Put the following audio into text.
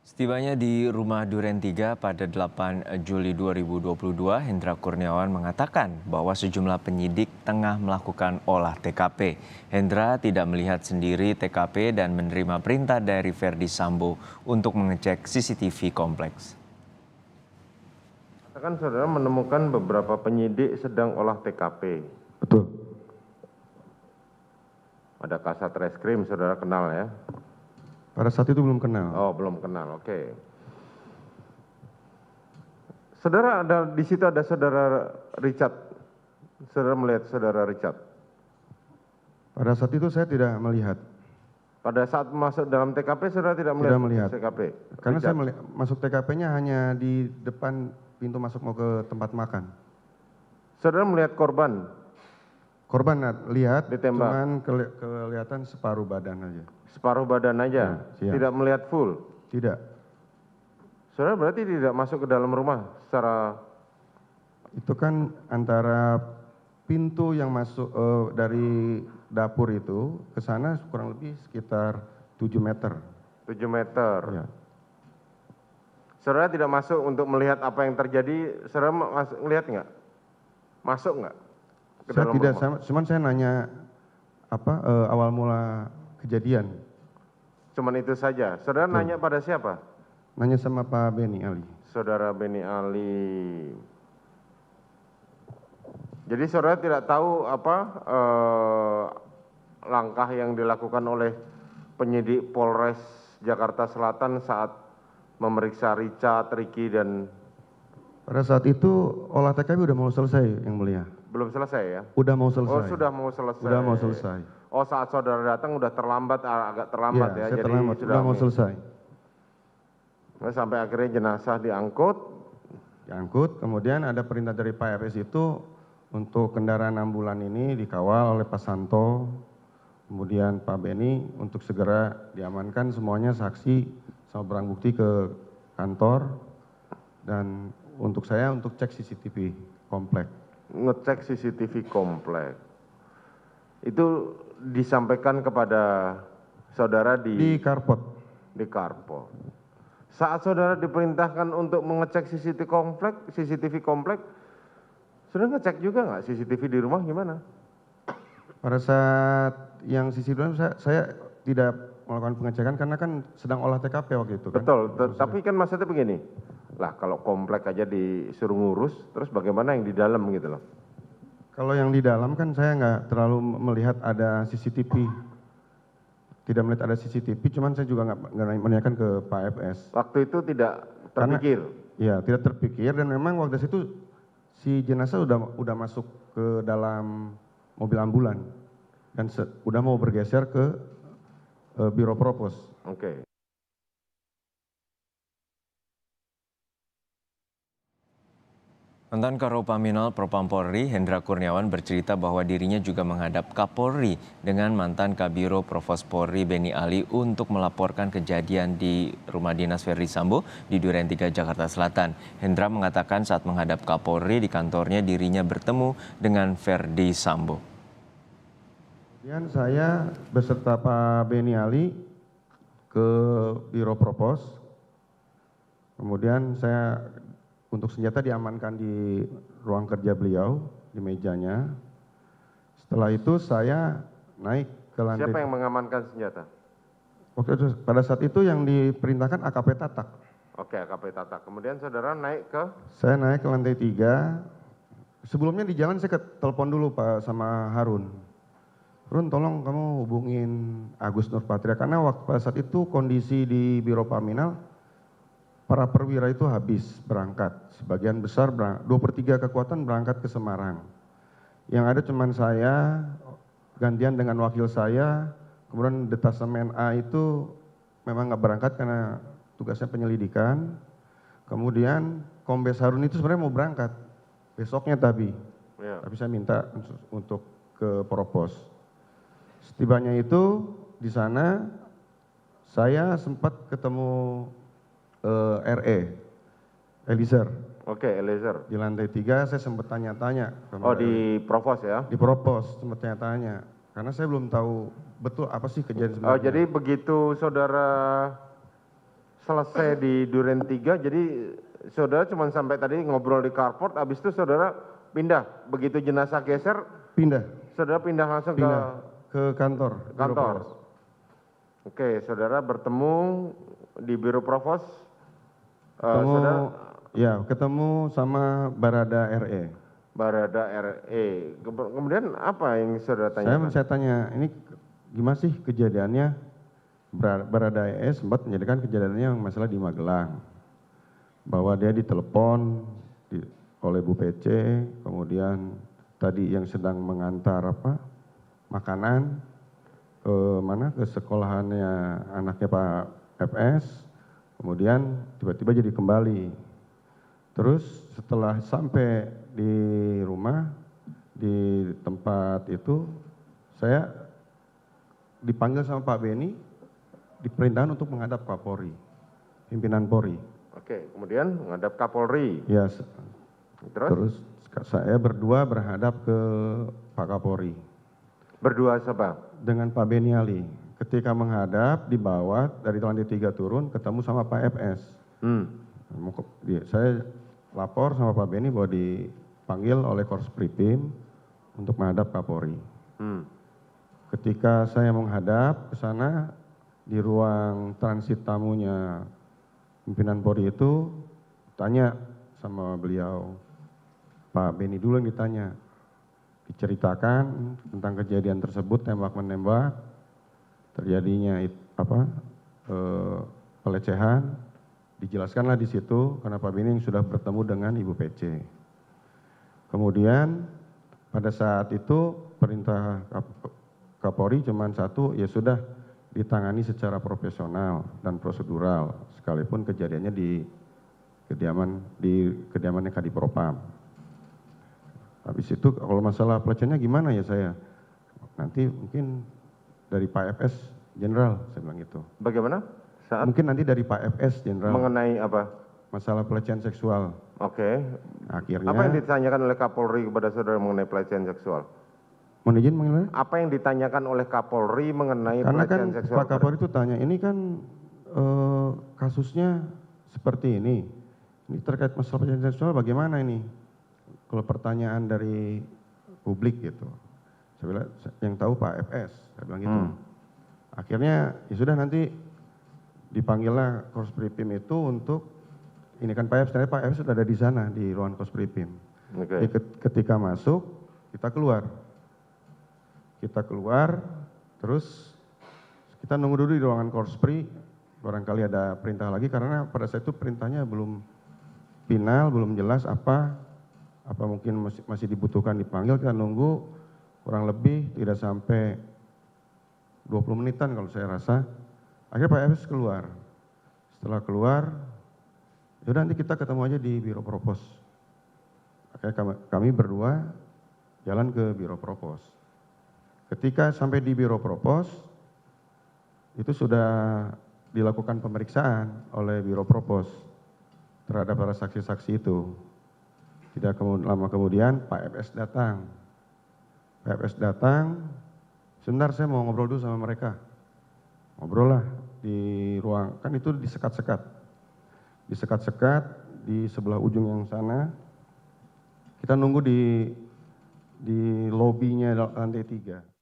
Setibanya di rumah Duren 3 pada 8 Juli 2022, Hendra Kurniawan mengatakan bahwa sejumlah penyidik tengah melakukan olah TKP. Hendra tidak melihat sendiri TKP dan menerima perintah dari Verdi Sambo untuk mengecek CCTV kompleks. Katakan saudara menemukan beberapa penyidik sedang olah TKP. Betul. Ada Kasat Reskrim, saudara kenal ya? Pada saat itu belum kenal. Oh, belum kenal, oke. Saudara di situ ada saudara Richard. Saudara melihat saudara Richard. Pada saat itu saya tidak melihat. Pada saat masuk dalam TKP, saudara tidak melihat TKP. Karena Richard. saya masuk TKP-nya hanya di depan pintu masuk mau ke tempat makan. Saudara melihat korban. Korban lihat, Ditembak. cuman kelihatan separuh badan aja. Separuh badan aja, Ya, tidak melihat full. Tidak. Saudara berarti tidak masuk ke dalam rumah secara. Itu kan antara pintu yang masuk dari dapur itu ke sana kurang lebih sekitar 7 meter. 7 meter. Ya. Saudara tidak masuk untuk melihat apa yang terjadi. Saudara melihat nggak? Masuk nggak? Ke Saya dalam tidak, rumah? cuman saya nanya awal mula kejadian. Cuman itu saja. Saudara nanya pada siapa? Nanya sama Pak Beni Ali. Saudara Beni Ali. Jadi saudara tidak tahu langkah yang dilakukan oleh penyidik Polres Jakarta Selatan saat memeriksa Richard, Ricky dan. Pada saat itu olah TKP udah mau selesai, Yang Mulia. Belum selesai ya? Udah mau selesai. Oh, sudah mau selesai. Udah mau selesai. Oh, saat saudara datang udah terlambat, agak terlambat ya. Saya Jadi terlambat, udah mau selesai. Nah, sampai akhirnya jenazah diangkut. Diangkut, kemudian ada perintah dari Pak FS itu untuk kendaraan ambulan ini dikawal oleh Pak Santo, kemudian Pak Beni untuk segera diamankan semuanya saksi sama barang bukti ke kantor, dan untuk saya untuk cek CCTV komplek. Ngecek CCTV komplek. Itu disampaikan kepada saudara Di karpot. di Karpol. Saat saudara diperintahkan untuk mengecek CCTV komplek, saudara ngecek juga nggak CCTV di rumah gimana? Pada saat yang CCTV saya tidak melakukan pengecekan karena kan sedang olah TKP waktu itu kan. Betul, tapi kan maksudnya begini, lah kalau komplek aja disuruh ngurus, terus bagaimana yang di dalam gitu loh? Kalau yang di dalam kan saya nggak terlalu melihat ada CCTV. Tidak melihat ada CCTV, cuman saya juga nggak menanyakan ke Pak FS. Waktu itu tidak terpikir? Iya, tidak terpikir, dan memang waktu itu si jenazah udah masuk ke dalam mobil ambulan dan udah mau bergeser ke Biro Propos. Oke. Mantan Karopaminal Propam Polri, Hendra Kurniawan bercerita bahwa dirinya juga menghadap Kapolri dengan mantan Kabiro Provos Polri Beni Ali untuk melaporkan kejadian di rumah dinas Verdi Sambo di Duren 3 Jakarta Selatan. Hendra mengatakan saat menghadap Kapolri di kantornya dirinya bertemu dengan Verdi Sambo. Kemudian saya beserta Pak Beni Ali ke Biro Propos. Kemudian saya untuk senjata diamankan di ruang kerja beliau, di mejanya. Setelah itu saya naik ke lantai. Siapa yang mengamankan senjata? Waktu itu, pada saat itu yang diperintahkan AKP Tatak. Oke, AKP Tatak. Kemudian saudara naik ke? Saya naik ke lantai 3. Sebelumnya di jalan saya telepon dulu Pak sama Harun. Harun, tolong kamu hubungin Agus Nurpatria, karena pada saat itu kondisi di Biro Paminal, para perwira itu habis berangkat. Sebagian besar 2/3 kekuatan berangkat ke Semarang. Yang ada cuman saya, gantian dengan wakil saya, kemudian detasemen A itu memang nggak berangkat karena tugasnya penyelidikan. Kemudian Kombes Harun itu sebenarnya mau berangkat besoknya tapi saya minta untuk ke Propos. Setibanya itu di sana saya sempat ketemu Eliezer. Oke, Eliezer. Di lantai 3 saya sempat tanya-tanya. Oh, di Provos ya? Di Propos sempat tanya-tanya. Karena saya belum tahu betul apa sih kejadian sebenarnya. Oh, jadi begitu saudara selesai di Duren 3, jadi saudara cuma sampai tadi ngobrol di carport, habis itu saudara pindah. Begitu jenazah geser, Pindah, saudara pindah langsung pindah ke kantor. Biro kantor. Provos. Oke, saudara bertemu di Biro Provos. Ketemu sama Barada RE. Barada RE. Kemudian apa yang saudara tanyakan? Saya tanya, ini gimana sih kejadiannya? Barada RE sempat menjadikan kejadiannya yang masalah di Magelang. Bahwa dia ditelepon oleh Bu PC, kemudian tadi yang sedang mengantar makanan ke sekolahannya anaknya Pak FS, kemudian tiba-tiba jadi kembali. Terus setelah sampai di rumah, di tempat itu, saya dipanggil sama Pak Beni, diperintahkan untuk menghadap Kapolri, pimpinan Polri. Oke, kemudian menghadap Kapolri. Ya, Terus saya berdua berhadap ke Pak Kapolri. berdua siapa? Dengan Pak Beni Ali. Ketika menghadap, di bawah, dari lantai 3 turun, ketemu sama Pak FS. Saya lapor sama Pak Beni bahwa dipanggil oleh Korps Pripim untuk menghadap Kapolri. Ketika saya menghadap ke sana, di ruang transit tamunya pimpinan Polri itu, tanya sama beliau, Pak Beni dulu yang ditanya, diceritakan tentang kejadian tersebut, tembak-menembak, terjadinya pelecehan, dijelaskanlah di situ karena Pak Beni yang sudah bertemu dengan Ibu PC. Kemudian pada saat itu perintah Kapolri cuma satu, ya sudah ditangani secara profesional dan prosedural, sekalipun kejadiannya di kediamannya Kadipropam. Habis itu kalau masalah pelecehannya gimana ya saya? Nanti mungkin dari Pak FS Jenderal, saya bilang gitu. Bagaimana? Mungkin nanti dari Pak FS Jenderal. Mengenai apa? Masalah pelecehan seksual. Oke. Akhirnya. Apa yang ditanyakan oleh Kapolri kepada saudara mengenai pelecehan seksual? Mohon izin mengenai? Apa yang ditanyakan oleh Kapolri mengenai Karena pelecehan kan seksual? Pak Kapolri itu tanya, ini kan kasusnya seperti ini. Ini terkait masalah pelecehan seksual bagaimana ini? Kalau pertanyaan dari publik gitu. Saya bilang, yang tahu Pak FS. Saya bilang gitu. Akhirnya ya sudah nanti dipanggillah Korps Pripim itu untuk, ini kan Pak FS, ternyata Pak FS sudah ada di sana di ruangan Korps Pripim. Jadi ketika masuk, kita keluar. Terus kita nunggu dulu di ruangan Korspri, barangkali ada perintah lagi, karena pada saat itu perintahnya belum final, belum jelas apa mungkin masih dibutuhkan dipanggil. Kita nunggu kurang lebih tidak sampai 20 menitan kalau saya rasa. Akhirnya Pak FS keluar. Setelah keluar, yaudah nanti kita ketemu aja di Biro Propos. Akhirnya kami berdua jalan ke Biro Propos. Ketika sampai di Biro Propos, itu sudah dilakukan pemeriksaan oleh Biro Propos terhadap para saksi-saksi itu. Tidak lama kemudian Pak FS datang. Pak FS datang, sebentar saya mau ngobrol dulu sama mereka. Ngobrol lah di ruang, kan itu disekat-sekat. Disekat-sekat di sebelah ujung yang sana. Kita nunggu di lobinya lantai 3.